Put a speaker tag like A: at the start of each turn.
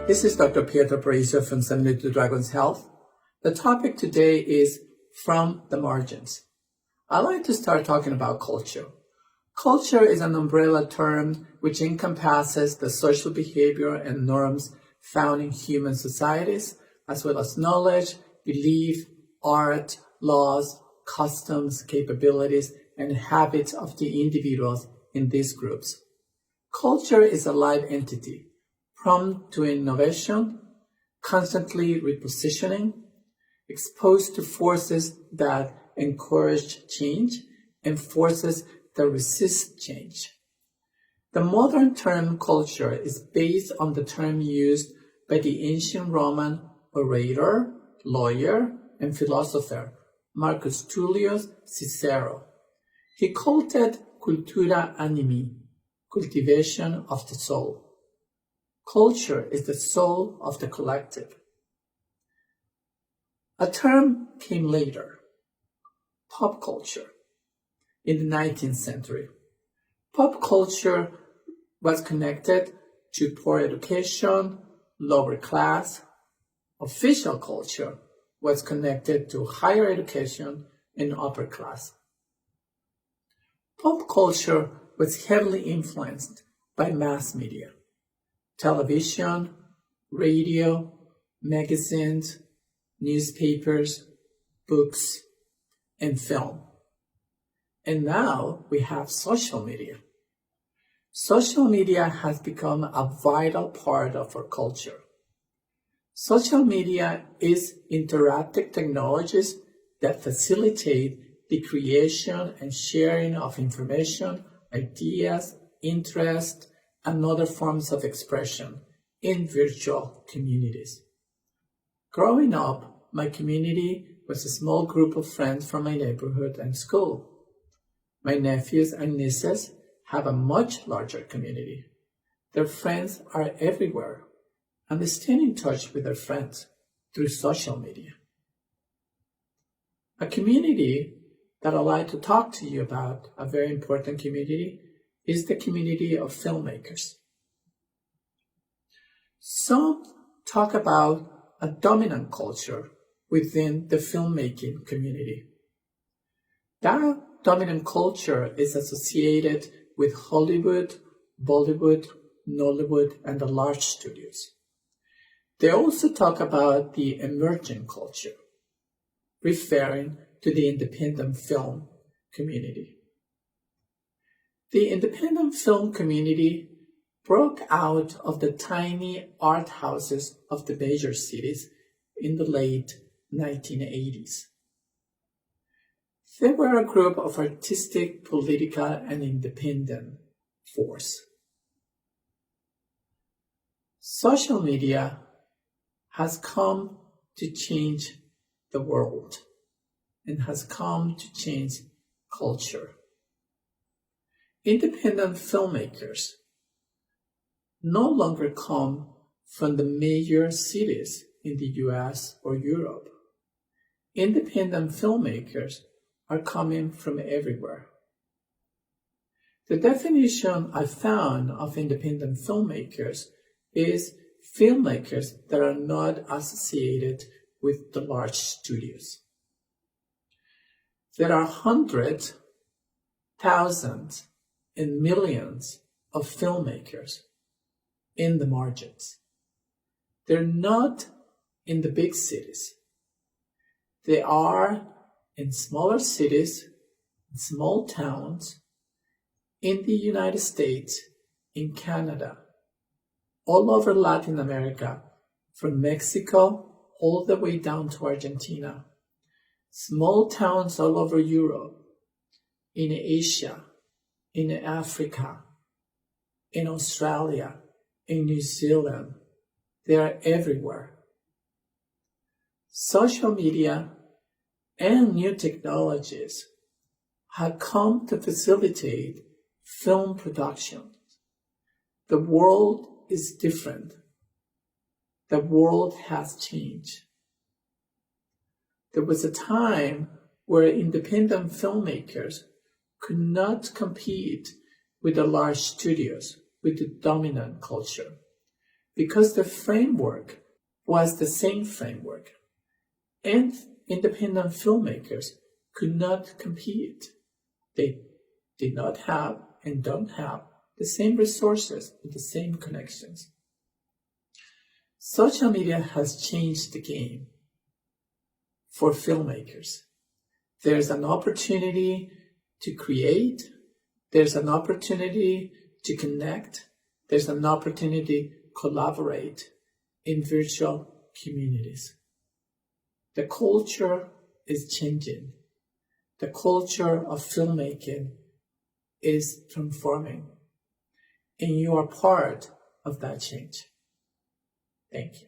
A: This is Dr. Pietro Aparicio from Seminary to Dragon's Health. The topic today is From the Margins. I'd like to start talking about culture. Culture is an umbrella term which encompasses the social behavior and norms found in human societies, as well as knowledge, belief, art, laws, customs, capabilities, and habits of the individuals in these groups. Culture is a live entity, prone to innovation, constantly repositioning, exposed to forces that encourage change and forces that resist change. The modern term culture is based on the term used by the ancient Roman orator, lawyer, and philosopher Marcus Tullius Cicero. He called it cultura animi, cultivation of the soul. Culture is the soul of the collective. A term came later, pop culture, in the 19th century. Pop culture was connected to poor education, lower class. Official culture was connected to higher education and upper class. Pop culture was heavily influenced by mass media, television, radio, magazines, newspapers, books, and film. And now we have social media. Social media has become a vital part of our culture. Social media is interactive technologies that facilitate the creation and sharing of information, ideas, interests, and other forms of expression in virtual communities. Growing up, my community was a small group of friends from my neighborhood and school. My nephews and nieces have a much larger community. Their friends are everywhere, and they stay in touch with their friends through social media. A community that I'd like to talk to you about, a very important community, is the community of filmmakers. Some talk about a dominant culture within the filmmaking community. That dominant culture is associated with Hollywood, Bollywood, Nollywood, and the large studios. They also talk about the emerging culture, referring to the independent film community. The independent film community broke out of the tiny art houses of the major cities in the late 1980s. They were a group of artistic, political, and independent force. Social media has come to change the world and has come to change culture. Independent filmmakers no longer come from the major cities in the US or Europe. Independent filmmakers are coming from everywhere. The definition I found of independent filmmakers is filmmakers that are not associated with the large studios. There are hundreds, thousands, and millions of filmmakers in the margins. They're not in the big cities. They are in smaller cities, small towns, in the United States, in Canada, all over Latin America, from Mexico all the way down to Argentina, small towns all over Europe, in Asia, in Africa, in Australia, in New Zealand. They are everywhere. Social media and new technologies have come to facilitate film production. The world is different. The world has changed. There was a time where independent filmmakers could not compete with the large studios, with the dominant culture. because the framework was the same framework, and independent filmmakers could not compete. They did not have and don't have the same resources with the same connections. Social media has changed the game for filmmakers. There's an opportunity to create, there's an opportunity to connect, there's an opportunity to collaborate in virtual communities. The culture is changing. The culture of filmmaking is transforming, and you are part of that change. Thank you.